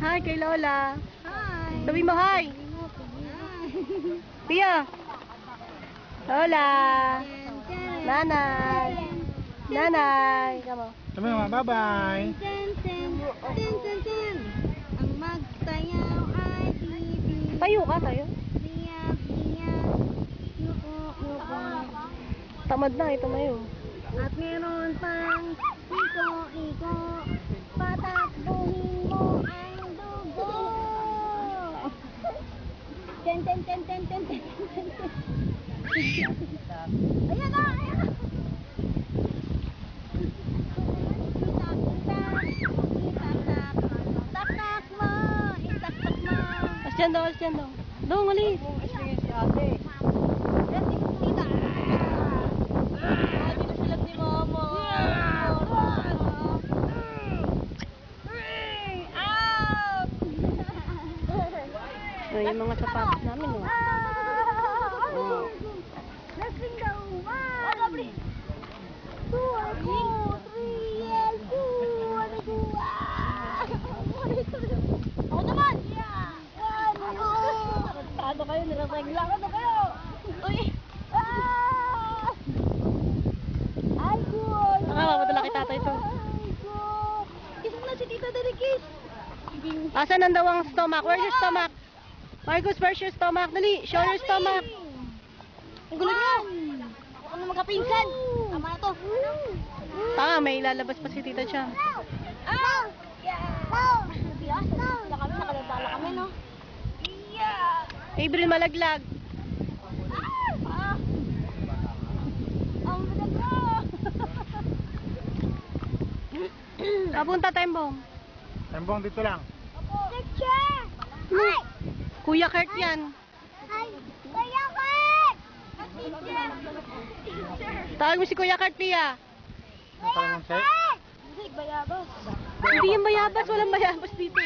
Hi kay Lola. Hi. Sabi mo hi. Tia. Lola. Nanay. Nanay. Kamo. Sabi mo, bye-bye. Ang magtayaw ay bibig. Tayo ka, tayo. Tamad na, ito na yun. At meron pang iko-iko, patakbuhin mo ang dugo. Ten. Ayan na, ayan na. Itak mo. Asyan daw. Dong, alis. Ay, yung mga sapatos namin, oh. Lasing daw. 2, 3, yes, 2. Ako naman! Ano kayo? Nilasagla ka na kayo! Uy! Ay, good! Nakapapadala kay tatay ito. Ay, good! Kiss mo na si Tita Dali, kiss! Asan ang daw ang stomach? Where's your stomach? Marcus, where's your stomach? Dali, show your stomach. Ang gulo niyo! Ako na magkapinsan! Tama na to! Tanga, may lalabas pa si Tita Chang. Ah! Yeah! Bias na kami, nakadadala kami, no? Yeah! April malaglag. Ah! Ang ganda! Kapunta Tembong. Tembong dito lang. Teacher! Ay! Kuya Kurt yan. Ay! Kuya Kurt! Teacher! Tawag mo si Kuya Kurt, Tia. Ano ka naman, sir? Hindi, bayabas. Hindi yung bayabas, walang bayabas dito.